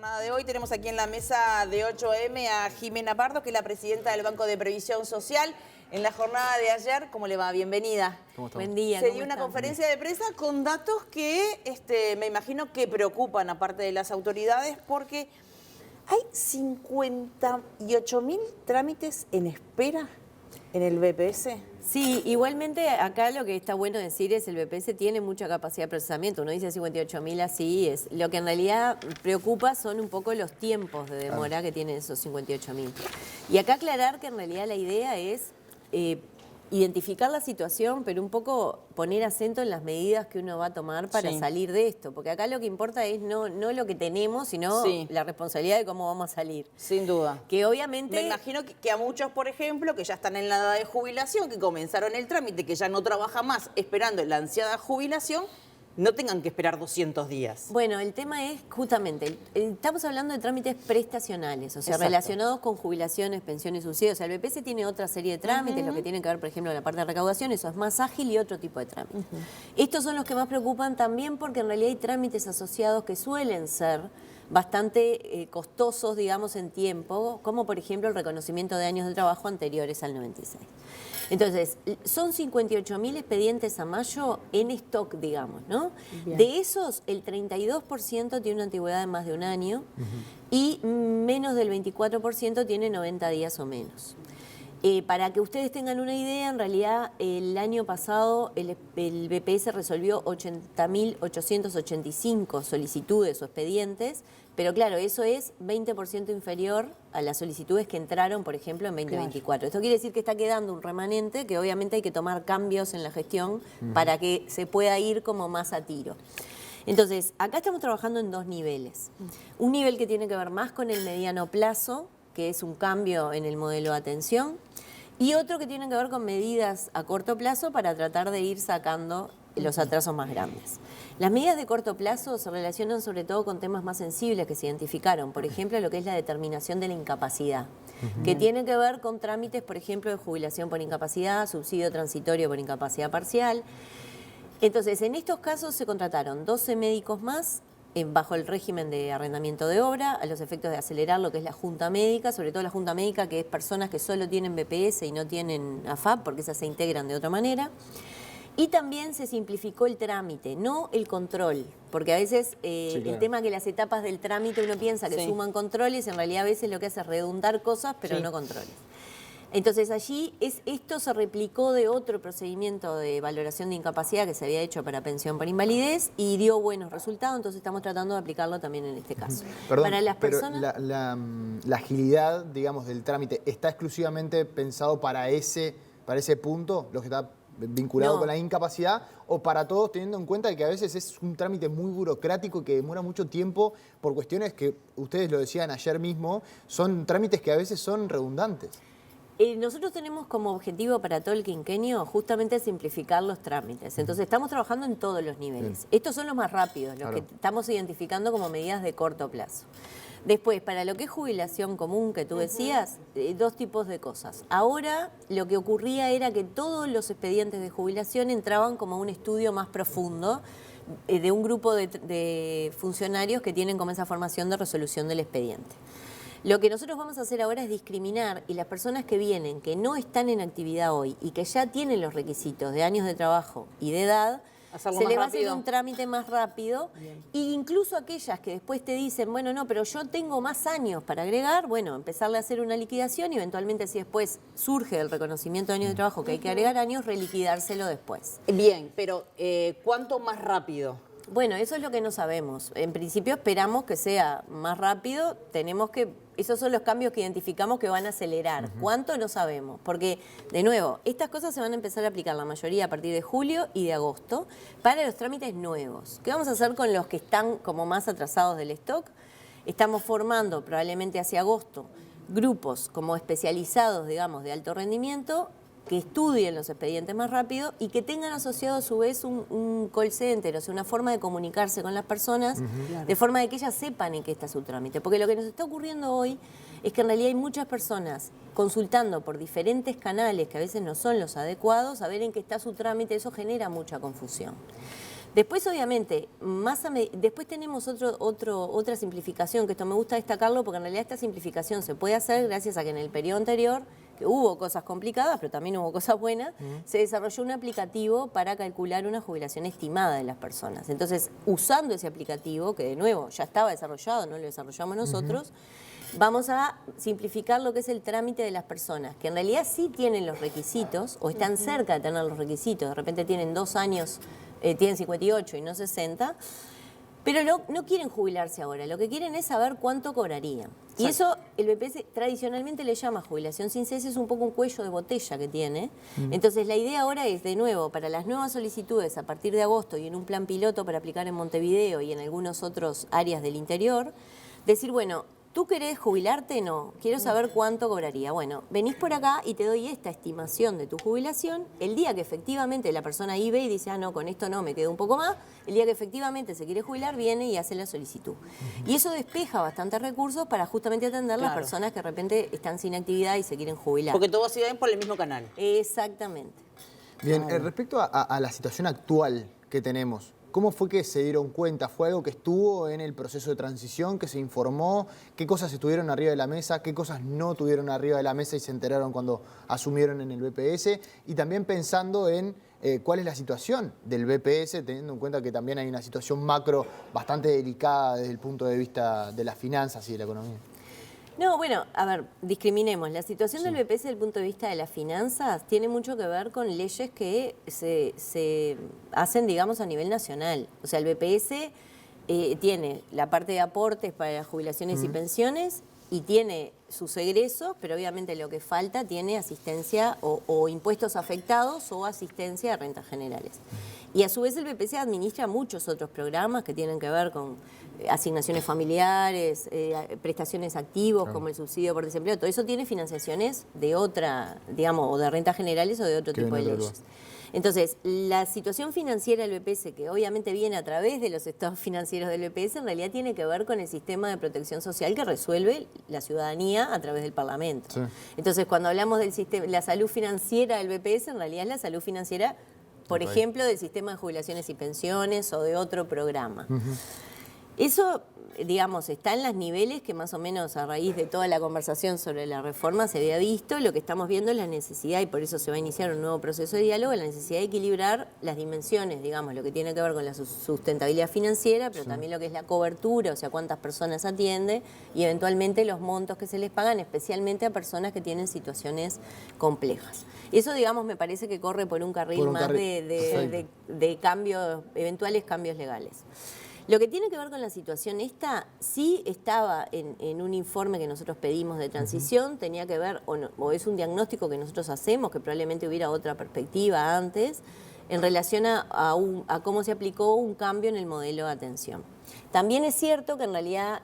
jornada de hoy tenemos aquí en la mesa de 8M a Jimena Pardo, que es la presidenta del Banco de Previsión Social. En la jornada de ayer, ¿cómo le va? Bienvenida. ¿Cómo estamos? Buen día. Se dio una conferencia de prensa con datos que me imagino que preocupan a parte de las autoridades, porque hay 58.000 trámites en espera en el BPS. Sí, igualmente acá lo que está bueno decir es el BPS tiene mucha capacidad de procesamiento. Uno dice 58.000 así es. Lo que en realidad preocupa son un poco los tiempos de demora que tienen esos 58.000. Y acá aclarar que en realidad la idea es identificar la situación, pero un poco poner acento en las medidas que uno va a tomar para salir de esto. Porque acá lo que importa es no lo que tenemos, sino la responsabilidad de cómo vamos a salir. Sin duda. Que obviamente... Me imagino que a muchos, por ejemplo, que ya están en la edad de jubilación, que comenzaron el trámite, que ya no trabaja más esperando la ansiada jubilación, no tengan que esperar 200 días. Bueno, el tema es justamente, estamos hablando de trámites prestacionales, o sea, relacionados con jubilaciones, pensiones, subsidios. O sea, el BPS tiene otra serie de trámites, lo que tiene que ver, por ejemplo, la parte de recaudación, eso es más ágil y otro tipo de trámites. Estos son los que más preocupan también porque en realidad hay trámites asociados que suelen ser bastante costosos, digamos, en tiempo, como por ejemplo el reconocimiento de años de trabajo anteriores al 96. Entonces, son 58.000 expedientes a mayo en stock, digamos, ¿no? Bien. De esos, el 32% tiene una antigüedad de más de un año y menos del 24% tiene 90 días o menos. Para que ustedes tengan una idea, en realidad el año pasado el BPS resolvió 80.885 solicitudes o expedientes, pero claro, eso es 20% inferior a las solicitudes que entraron, por ejemplo, en 2024. Claro. Esto quiere decir que está quedando un remanente que obviamente hay que tomar cambios en la gestión para que se pueda ir como más a tiro. Entonces, acá estamos trabajando en dos niveles. Un nivel que tiene que ver más con el mediano plazo, que es un cambio en el modelo de atención, y otro que tiene que ver con medidas a corto plazo para tratar de ir sacando los atrasos más grandes. Las medidas de corto plazo se relacionan sobre todo con temas más sensibles que se identificaron, por ejemplo, lo que es la determinación de la incapacidad, que tiene que ver con trámites, por ejemplo, de jubilación por incapacidad, subsidio transitorio por incapacidad parcial. Entonces, en estos casos se contrataron 12 médicos más, bajo el régimen de arrendamiento de obra, a los efectos de acelerar lo que es la junta médica, sobre todo la junta médica, que es personas que solo tienen BPS y no tienen AFAP, porque esas se integran de otra manera. Y también se simplificó el trámite, no el control, porque a veces el tema que las etapas del trámite uno piensa que suman controles, en realidad a veces lo que hace es redundar cosas, pero no controles. Entonces allí esto se replicó de otro procedimiento de valoración de incapacidad que se había hecho para pensión por invalidez y dio buenos resultados, entonces estamos tratando de aplicarlo también en este caso. Perdón, para las personas... pero la agilidad, digamos, del trámite, ¿está exclusivamente pensado para ese punto, lo que está vinculado con la incapacidad, o para todos, teniendo en cuenta que a veces es un trámite muy burocrático que demora mucho tiempo por cuestiones que ustedes lo decían ayer mismo, son trámites que a veces son redundantes? Nosotros tenemos como objetivo para todo el quinquenio justamente simplificar los trámites. Entonces estamos trabajando en todos los niveles. Estos son los más rápidos, los que estamos identificando como medidas de corto plazo. Después, para lo que es jubilación común que tú decías, dos tipos de cosas. Ahora lo que ocurría era que todos los expedientes de jubilación entraban como un estudio más profundo de un grupo de funcionarios que tienen como esa formación de resolución del expediente. Lo que nosotros vamos a hacer ahora es discriminar y las personas que vienen, que no están en actividad hoy y que ya tienen los requisitos de años de trabajo y de edad, se les va a hacer un trámite más rápido. E incluso aquellas que después te dicen, bueno, no, pero yo tengo más años para agregar, bueno, empezarle a hacer una liquidación y eventualmente si después surge el reconocimiento de años de trabajo que hay que agregar años, reliquidárselo después. Bien, pero ¿cuánto más rápido? Bueno, eso es lo que no sabemos. En principio esperamos que sea más rápido. Esos son los cambios que identificamos que van a acelerar. ¿Cuánto? No sabemos. Porque, de nuevo, estas cosas se van a empezar a aplicar la mayoría a partir de julio y de agosto para los trámites nuevos. ¿Qué vamos a hacer con los que están como más atrasados del stock? Estamos formando probablemente hacia agosto grupos como especializados, digamos, de alto rendimiento, que estudien los expedientes más rápido y que tengan asociado a su vez un call center, o sea, una forma de comunicarse con las personas, de forma de que ellas sepan en qué está su trámite. Porque lo que nos está ocurriendo hoy es que en realidad hay muchas personas consultando por diferentes canales que a veces no son los adecuados, a ver en qué está su trámite, eso genera mucha confusión. Después, obviamente, después tenemos otra simplificación, que esto me gusta destacarlo, porque en realidad esta simplificación se puede hacer gracias a que en el periodo anterior, que hubo cosas complicadas, pero también hubo cosas buenas, se desarrolló un aplicativo para calcular una jubilación estimada de las personas. Entonces, usando ese aplicativo, que de nuevo ya estaba desarrollado, no lo desarrollamos nosotros, vamos a simplificar lo que es el trámite de las personas, que en realidad sí tienen los requisitos, o están cerca de tener los requisitos, de repente tienen 2 años, tienen 58 y no 60, pero no quieren jubilarse ahora, lo que quieren es saber cuánto cobrarían. Y eso el BPS tradicionalmente le llama jubilación sin cese, es un poco un cuello de botella que tiene. Entonces la idea ahora es, de nuevo, para las nuevas solicitudes a partir de agosto y en un plan piloto para aplicar en Montevideo y en algunos otros áreas del interior, decir, bueno, ¿tú querés jubilarte? No. Quiero saber cuánto cobraría. Bueno, venís por acá y te doy esta estimación de tu jubilación. El día que efectivamente la persona ahí ve y dice, ah, no, con esto no, me quedo un poco más. El día que efectivamente se quiere jubilar, viene y hace la solicitud. Y eso despeja bastantes recursos para justamente atender las personas que de repente están sin actividad y se quieren jubilar. Porque todo se da por el mismo canal. Exactamente. Bien, respecto a la situación actual que tenemos, ¿cómo fue que se dieron cuenta? ¿Fue algo que estuvo en el proceso de transición, que se informó? ¿Qué cosas estuvieron arriba de la mesa? ¿Qué cosas no tuvieron arriba de la mesa y se enteraron cuando asumieron en el BPS? Y también pensando en cuál es la situación del BPS, teniendo en cuenta que también hay una situación macro bastante delicada desde el punto de vista de las finanzas y de la economía. No, bueno, a ver, discriminemos. La situación del BPS desde el punto de vista de las finanzas tiene mucho que ver con leyes que se hacen, digamos, a nivel nacional. O sea, el BPS tiene la parte de aportes para las jubilaciones y pensiones y tiene sus egresos, pero obviamente lo que falta tiene asistencia o impuestos afectados o asistencia de rentas generales. Y a su vez el BPS administra muchos otros programas que tienen que ver con asignaciones familiares, prestaciones activos como el subsidio por desempleo, todo eso tiene financiaciones de otra, digamos, o de rentas generales o de otro tipo de leyes. Entonces, la situación financiera del BPS, que obviamente viene a través de los estados financieros del BPS, en realidad tiene que ver con el sistema de protección social que resuelve la ciudadanía a través del Parlamento. Sí. Entonces, cuando hablamos del sistema, la salud financiera del BPS, en realidad es la salud financiera, por ejemplo, del sistema de jubilaciones y pensiones o de otro programa. Eso, digamos, está en los niveles que más o menos a raíz de toda la conversación sobre la reforma se había visto. Lo que estamos viendo es la necesidad, y por eso se va a iniciar un nuevo proceso de diálogo, la necesidad de equilibrar las dimensiones, digamos, lo que tiene que ver con la sustentabilidad financiera, pero también lo que es la cobertura, o sea, cuántas personas atiende y eventualmente los montos que se les pagan, especialmente a personas que tienen situaciones complejas. Eso, digamos, me parece que corre por un carril de cambios, eventuales cambios legales. Lo que tiene que ver con la situación esta, sí estaba en un informe que nosotros pedimos de transición, tenía que ver, o es un diagnóstico que nosotros hacemos, que probablemente hubiera otra perspectiva antes, en relación a cómo se aplicó un cambio en el modelo de atención. También es cierto que en realidad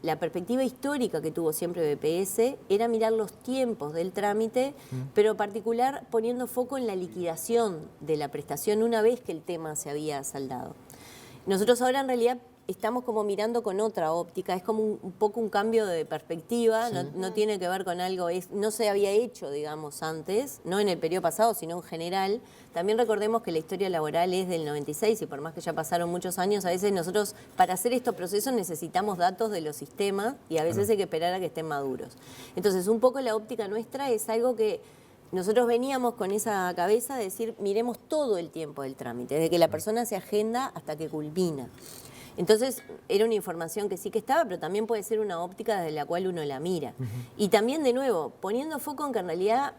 la perspectiva histórica que tuvo siempre BPS era mirar los tiempos del trámite, pero en particular poniendo foco en la liquidación de la prestación una vez que el tema se había saldado. Nosotros ahora en realidad estamos como mirando con otra óptica, es como un poco un cambio de perspectiva, no tiene que ver con algo, no se había hecho, digamos, antes, no en el periodo pasado, sino en general. También recordemos que la historia laboral es del 96 y por más que ya pasaron muchos años, a veces nosotros para hacer estos procesos necesitamos datos de los sistemas y a veces hay que esperar a que estén maduros. Entonces, un poco la óptica nuestra es algo que nosotros veníamos con esa cabeza de decir, miremos todo el tiempo del trámite, desde que la persona se agenda hasta que culmina. Entonces, era una información que sí que estaba, pero también puede ser una óptica desde la cual uno la mira. Y también, de nuevo, poniendo foco en que en realidad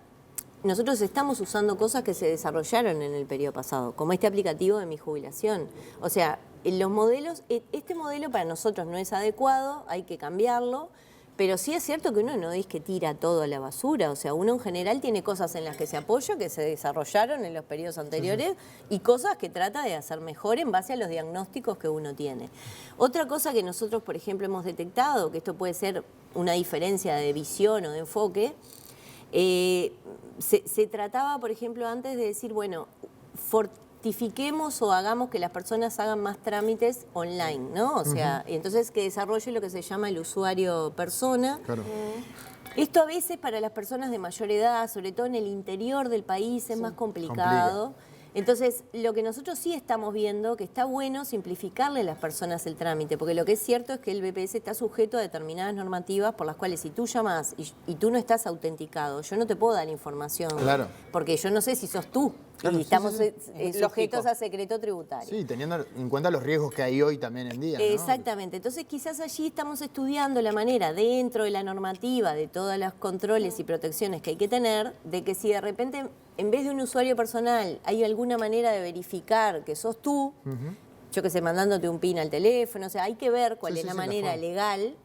nosotros estamos usando cosas que se desarrollaron en el periodo pasado, como este aplicativo de mi jubilación. O sea, los modelos, este modelo para nosotros no es adecuado, hay que cambiarlo. Pero sí es cierto que uno no es que tira todo a la basura, o sea, uno en general tiene cosas en las que se apoya, que se desarrollaron en los periodos anteriores, y cosas que trata de hacer mejor en base a los diagnósticos que uno tiene. Otra cosa que nosotros, por ejemplo, hemos detectado, que esto puede ser una diferencia de visión o de enfoque, se trataba, por ejemplo, antes de decir, bueno, fortifiquemos o hagamos que las personas hagan más trámites online, ¿no? O sea, y entonces que desarrolle lo que se llama el usuario persona. Claro. Esto a veces para las personas de mayor edad, sobre todo en el interior del país, es más complicado. Entonces, lo que nosotros sí estamos viendo, que está bueno simplificarle a las personas el trámite, porque lo que es cierto es que el BPS está sujeto a determinadas normativas por las cuales si tú llamas y tú no estás autenticado, yo no te puedo dar información. Claro. Porque yo no sé si sos tú. Claro, y sí, estamos sí, sujetos a secreto tributario. Sí, teniendo en cuenta los riesgos que hay hoy también en día, ¿no? Exactamente. Entonces, quizás allí estamos estudiando la manera, dentro de la normativa, de todos los controles y protecciones que hay que tener, de que si de repente, en vez de un usuario personal, hay alguna manera de verificar que sos tú, yo que sé, mandándote un PIN al teléfono, o sea, hay que ver cuál es la manera legal,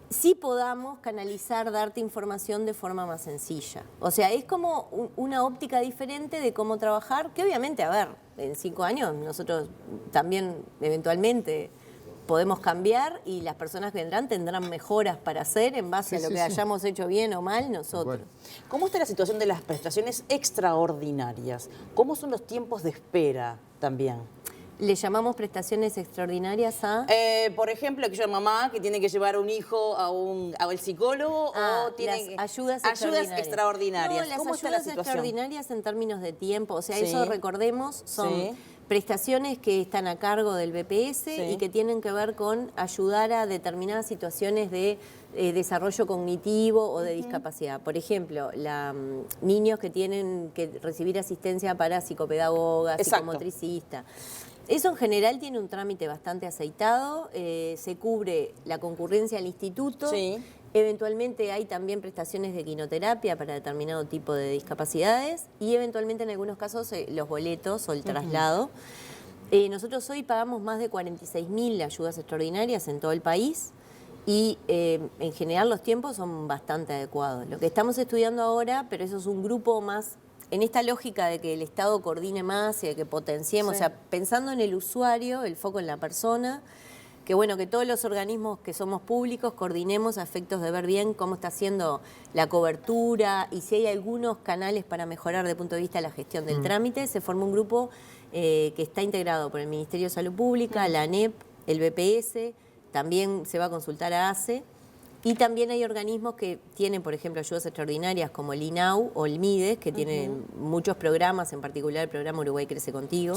sí podamos canalizar, darte información de forma más sencilla. O sea, es como una óptica diferente de cómo trabajar, que obviamente, a ver, en 5 años nosotros también eventualmente podemos cambiar y las personas que vendrán tendrán mejoras para hacer en base a lo que hayamos hecho bien o mal nosotros. ¿Cómo está la situación de las prestaciones extraordinarias? ¿Cómo son los tiempos de espera también? Le llamamos prestaciones extraordinarias a... Por ejemplo, aquella mamá que tiene que llevar a un hijo al psicólogo o tiene las ayudas extraordinarias. No, las ¿Cómo está la ayudas situación? extraordinarias en términos de tiempo, o sea, Sí. eso recordemos, son Sí. prestaciones que están a cargo del BPS y que tienen que ver con ayudar a determinadas situaciones de desarrollo cognitivo o de discapacidad. Por ejemplo, niños que tienen que recibir asistencia para psicopedagoga, psicomotricista. Eso en general tiene un trámite bastante aceitado, se cubre la concurrencia al instituto, eventualmente hay también prestaciones de quinoterapia para determinado tipo de discapacidades y eventualmente en algunos casos los boletos o el traslado. Nosotros hoy pagamos más de 46.000 ayudas extraordinarias en todo el país y en general los tiempos son bastante adecuados. Lo que estamos estudiando ahora, pero eso es un grupo más... En esta lógica de que el Estado coordine más y de que potenciemos, o sea, pensando en el usuario, el foco en la persona, que bueno, que todos los organismos que somos públicos coordinemos a efectos de ver bien cómo está haciendo la cobertura y si hay algunos canales para mejorar desde el punto de vista de la gestión del trámite. Se forma un grupo que está integrado por el Ministerio de Salud Pública, la ANEP, el BPS, también se va a consultar a ACE. Y también hay organismos que tienen, por ejemplo, ayudas extraordinarias como el INAU o el MIDES, que tienen muchos programas, en particular el programa Uruguay Crece Contigo,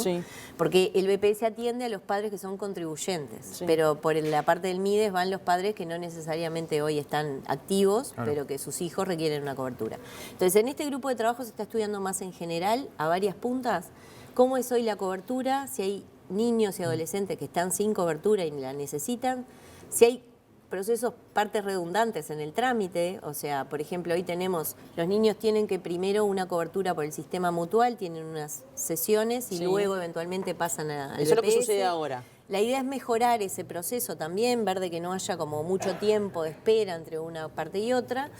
porque el BPS atiende a los padres que son contribuyentes, pero por la parte del MIDES van los padres que no necesariamente hoy están activos, pero que sus hijos requieren una cobertura. Entonces, en este grupo de trabajo se está estudiando más en general, a varias puntas, cómo es hoy la cobertura, si hay niños y adolescentes que están sin cobertura y la necesitan, si hay procesos, partes redundantes en el trámite, o sea, por ejemplo, hoy tenemos, los niños tienen que primero una cobertura por el sistema mutual, tienen unas sesiones y luego eventualmente pasan al BPS. Eso es lo que sucede ahora. La idea es mejorar ese proceso también, ver de que no haya como mucho tiempo de espera entre una parte y otra.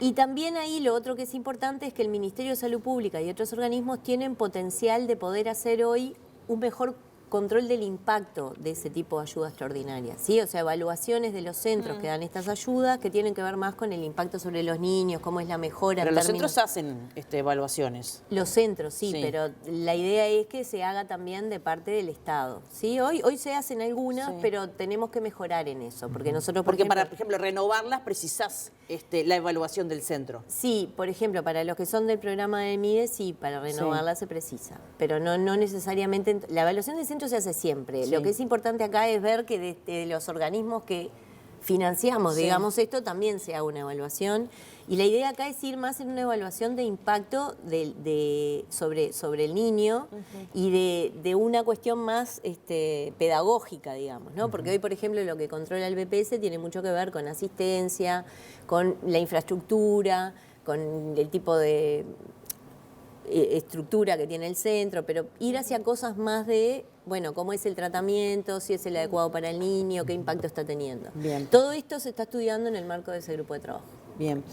Y también ahí lo otro que es importante es que el Ministerio de Salud Pública y otros organismos tienen potencial de poder hacer hoy un mejor control del impacto de ese tipo de ayuda extraordinaria, ¿sí? O sea, evaluaciones de los centros que dan estas ayudas que tienen que ver más con el impacto sobre los niños, cómo es la mejora. Pero los centros hacen evaluaciones. Los centros, sí, pero la idea es que se haga también de parte del Estado, ¿sí? Hoy se hacen algunas, pero tenemos que mejorar en eso, porque nosotros, por ejemplo, renovarlas precisás la evaluación del centro. Sí, por ejemplo, para los que son del programa de MIDES, sí, para renovarla se precisa, pero no necesariamente. La evaluación del centro se hace siempre. Lo que es importante acá es ver que de los organismos que financiamos, digamos, esto también se haga una evaluación. Y la idea acá es ir más en una evaluación de impacto sobre el niño y de una cuestión más pedagógica, digamos, ¿no? Porque hoy, por ejemplo, lo que controla el BPS tiene mucho que ver con asistencia, con la infraestructura, con el tipo de estructura que tiene el centro, pero ir hacia cosas más de, bueno, cómo es el tratamiento, si es el adecuado para el niño, qué impacto está teniendo. Bien. Todo esto se está estudiando en el marco de ese grupo de trabajo. Bien.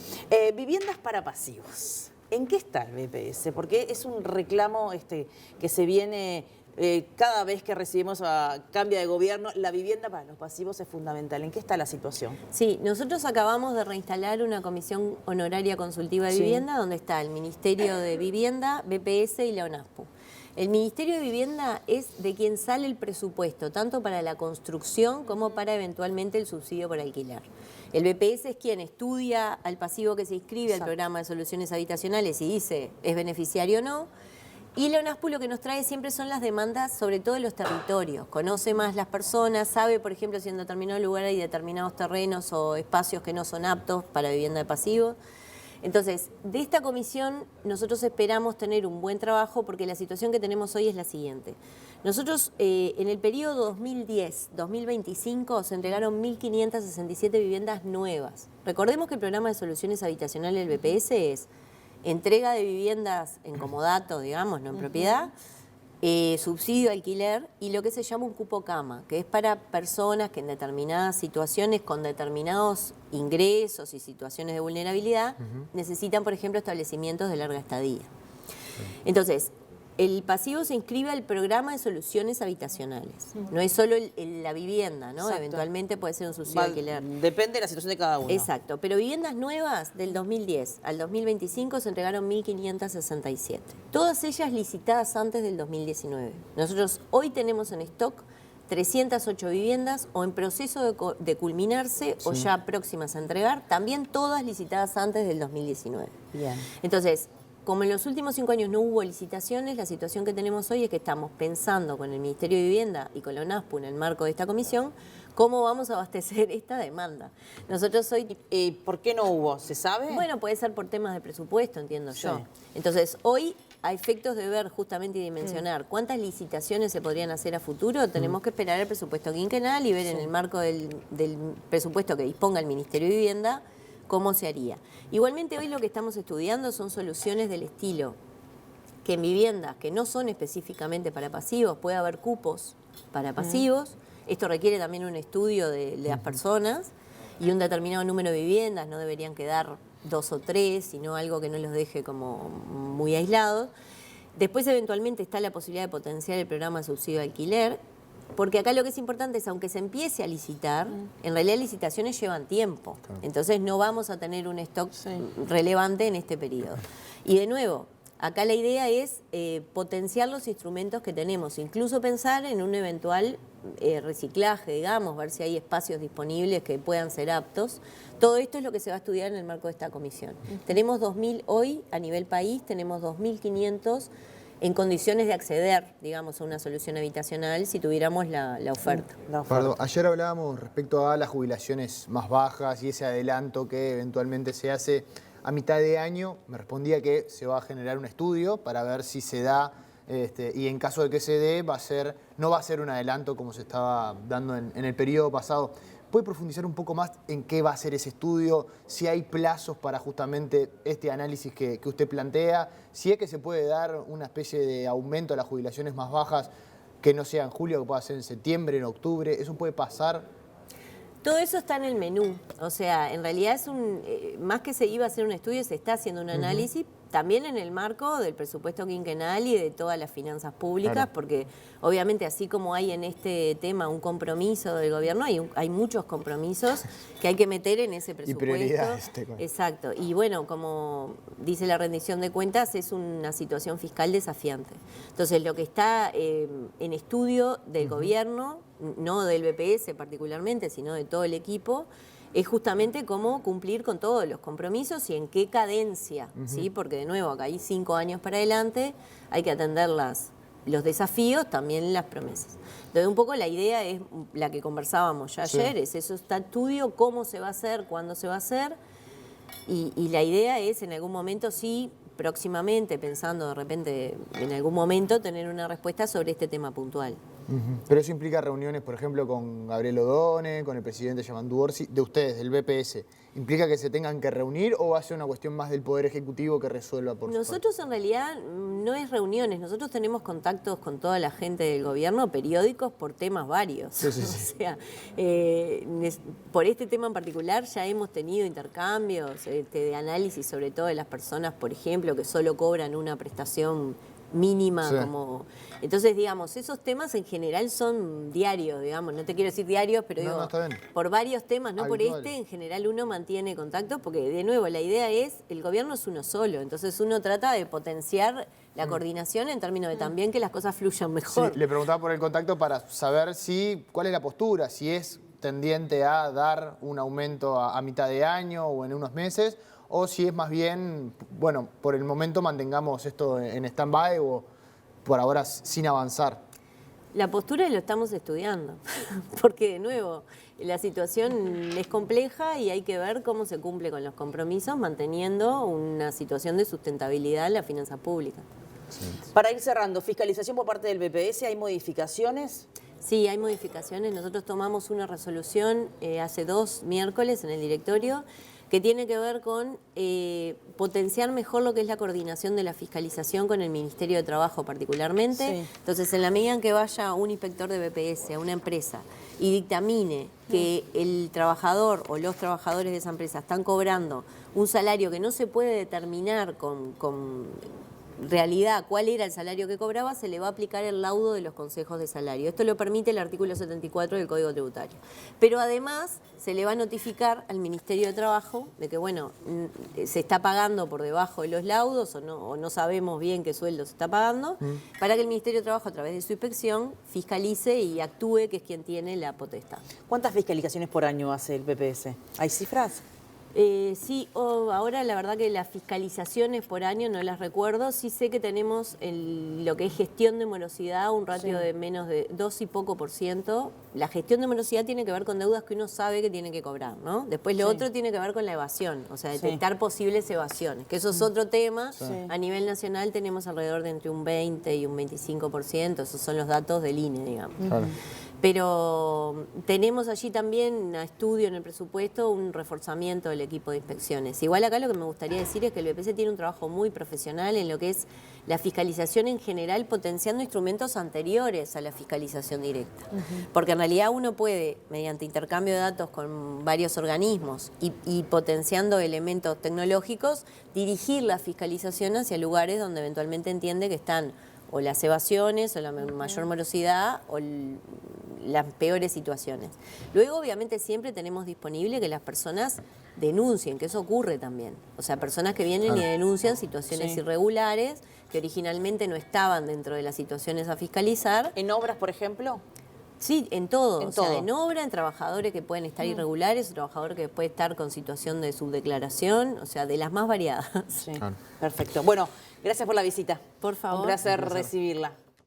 Viviendas para pasivos. ¿En qué está el BPS? Porque es un reclamo que se viene cada vez que recibimos cambio de gobierno. La vivienda para los pasivos es fundamental. ¿En qué está la situación? Sí, nosotros acabamos de reinstalar una comisión honoraria consultiva de vivienda donde está el Ministerio de Vivienda, BPS y la ONASPU. El Ministerio de Vivienda es de quien sale el presupuesto, tanto para la construcción como para eventualmente el subsidio por alquiler. El BPS es quien estudia al pasivo que se inscribe al programa de soluciones habitacionales y dice es beneficiario o no. Y la ONASPU lo que nos trae siempre son las demandas, sobre todo de los territorios. Conoce más las personas, sabe, por ejemplo, si en determinado lugar hay determinados terrenos o espacios que no son aptos para vivienda de pasivos. Entonces, de esta comisión nosotros esperamos tener un buen trabajo porque la situación que tenemos hoy es la siguiente. Nosotros en el periodo 2010-2025 se entregaron 1.567 viviendas nuevas. Recordemos que el programa de soluciones habitacionales del BPS es entrega de viviendas en comodato, digamos, no en propiedad, subsidio alquiler y lo que se llama un cupo cama, que es para personas que en determinadas situaciones con determinados ingresos y situaciones de vulnerabilidad necesitan, por ejemplo, establecimientos de larga estadía. Entonces, el pasivo se inscribe al programa de soluciones habitacionales. No es solo la vivienda, ¿no? Exacto. Eventualmente puede ser un subsidio de alquiler. Depende de la situación de cada uno. Exacto, pero viviendas nuevas del 2010 al 2025 se entregaron 1.567. Todas ellas licitadas antes del 2019. Nosotros hoy tenemos en stock 308 viviendas o en proceso de culminarse o ya próximas a entregar, también todas licitadas antes del 2019. Bien. Entonces, como en los últimos 5 años no hubo licitaciones, la situación que tenemos hoy es que estamos pensando con el Ministerio de Vivienda y con la ONASPU en el marco de esta comisión, cómo vamos a abastecer esta demanda. Nosotros hoy... ¿Por qué no hubo? ¿Se sabe? Bueno, puede ser por temas de presupuesto, entiendo Sí. yo. Entonces, hoy, a efectos de ver justamente y dimensionar cuántas licitaciones se podrían hacer a futuro, tenemos que esperar el presupuesto quinquenal y ver en el marco del presupuesto que disponga el Ministerio de Vivienda cómo se haría. Igualmente hoy lo que estamos estudiando son soluciones del estilo que en viviendas que no son específicamente para pasivos puede haber cupos para pasivos. Esto requiere también un estudio de las personas y un determinado número de viviendas, no deberían quedar 2 o 3, sino algo que no los deje como muy aislados. Después eventualmente está la posibilidad de potenciar el programa de subsidio de alquiler, porque acá lo que es importante es, aunque se empiece a licitar, en realidad licitaciones llevan tiempo. Entonces no vamos a tener un stock relevante en este periodo. Y de nuevo, acá la idea es potenciar los instrumentos que tenemos, incluso pensar en un eventual reciclaje, digamos, ver si hay espacios disponibles que puedan ser aptos. Todo esto es lo que se va a estudiar en el marco de esta comisión. Tenemos 2.000 hoy a nivel país, tenemos 2.500 en condiciones de acceder, digamos, a una solución habitacional si tuviéramos la oferta. Pardo, ayer hablábamos respecto a las jubilaciones más bajas y ese adelanto que eventualmente se hace a mitad de año. Me respondía que se va a generar un estudio para ver si se da, y en caso de que se dé, no va a ser un adelanto como se estaba dando en el periodo pasado. ¿Puede profundizar un poco más en qué va a ser ese estudio? Si hay plazos para justamente este análisis que usted plantea, si es que se puede dar una especie de aumento a las jubilaciones más bajas que no sea en julio, que pueda ser en septiembre, en octubre, ¿eso puede pasar? Todo eso está en el menú, o sea, en realidad es más que se iba a hacer un estudio, se está haciendo un análisis, también en el marco del presupuesto quinquenal y de todas las finanzas públicas, Claro. porque obviamente así como hay en este tema un compromiso del gobierno, hay muchos compromisos que hay que meter en ese presupuesto. Y prioridades. Exacto, y bueno, como dice la rendición de cuentas, es una situación fiscal desafiante. Entonces, lo que está en estudio del gobierno, no del BPS particularmente, sino de todo el equipo, es justamente cómo cumplir con todos los compromisos y en qué cadencia, ¿sí? Porque de nuevo, acá hay 5 años para adelante, hay que atender los desafíos, también las promesas. Entonces, un poco la idea es la que conversábamos ya ayer, es eso, está estudio, cómo se va a hacer, cuándo se va a hacer, y la idea es en algún momento, sí, próximamente, pensando de repente en algún momento, tener una respuesta sobre este tema puntual. Pero eso implica reuniones, por ejemplo, con Gabriel Odone, con el presidente Yamandu Orsi, de ustedes, del BPS. ¿Implica que se tengan que reunir o va a ser una cuestión más del Poder Ejecutivo que resuelva por su parte? Nosotros en realidad no es reuniones, nosotros tenemos contactos con toda la gente del gobierno, periódicos por temas varios. Sí. O sea, por este tema en particular ya hemos tenido intercambios de análisis, sobre todo de las personas, por ejemplo, que solo cobran una prestación mínima, Sí. como... Entonces, digamos, esos temas en general son diarios, digamos, no te quiero decir diarios, pero No, digo, está bien. por varios temas, no por Habituales. este, en general uno mantiene contacto, porque de nuevo, la idea es, el gobierno es uno solo, entonces uno trata de potenciar la coordinación en términos de también que las cosas fluyan Sí, mejor. le preguntaba por el contacto para saber cuál es la postura, si es tendiente a dar un aumento a mitad de año o en unos meses, o si es más bien, bueno, por el momento mantengamos esto en stand-by o por ahora sin avanzar? La postura lo estamos estudiando, porque de nuevo, la situación es compleja y hay que ver cómo se cumple con los compromisos, manteniendo una situación de sustentabilidad en la finanza pública. Para ir cerrando, fiscalización por parte del BPS, ¿hay modificaciones? Sí, hay modificaciones. Nosotros tomamos una resolución hace 2 miércoles en el directorio que tiene que ver con potenciar mejor lo que es la coordinación de la fiscalización con el Ministerio de Trabajo particularmente. Sí. Entonces, en la medida en que vaya un inspector de BPS a una empresa y dictamine que el trabajador o los trabajadores de esa empresa están cobrando un salario que no se puede determinar con realidad cuál era el salario que cobraba, se le va a aplicar el laudo de los consejos de salario. Esto lo permite el artículo 74 del Código Tributario. Pero además se le va a notificar al Ministerio de Trabajo de que, bueno, se está pagando por debajo de los laudos o no sabemos bien qué sueldo se está pagando, para que el Ministerio de Trabajo, a través de su inspección, fiscalice y actúe, que es quien tiene la potestad. ¿Cuántas fiscalizaciones por año hace el BPS? ¿Hay cifras? Sí, ahora la verdad que las fiscalizaciones por año no las recuerdo. Sí sé que tenemos lo que es gestión de morosidad, un ratio de menos de 2 y poco %. La gestión de morosidad tiene que ver con deudas que uno sabe que tiene que cobrar, ¿no? Después lo otro tiene que ver con la evasión, o sea, detectar posibles evasiones, que eso es otro tema. A nivel nacional tenemos alrededor de entre un 20 y un 25%, esos son los datos del INE, digamos. Claro. Pero tenemos allí también a estudio en el presupuesto un reforzamiento del equipo de inspecciones. Igual acá lo que me gustaría decir es que el BPS tiene un trabajo muy profesional en lo que es la fiscalización en general, potenciando instrumentos anteriores a la fiscalización directa. Porque en realidad uno puede, mediante intercambio de datos con varios organismos y potenciando elementos tecnológicos, dirigir la fiscalización hacia lugares donde eventualmente entiende que están o las evasiones o la mayor morosidad o las peores situaciones. Luego, obviamente, siempre tenemos disponible que las personas denuncien, que eso ocurre también. O sea, personas que vienen y denuncian situaciones irregulares que originalmente no estaban dentro de las situaciones a fiscalizar. ¿En obras, por ejemplo? Sí, en todo. En o sea, todo. en obra, en trabajadores que pueden estar irregulares, un trabajador que puede estar con situación de subdeclaración, o sea, de las más variadas. Sí, perfecto. Bueno, gracias por la visita. Por favor. Un placer recibirla.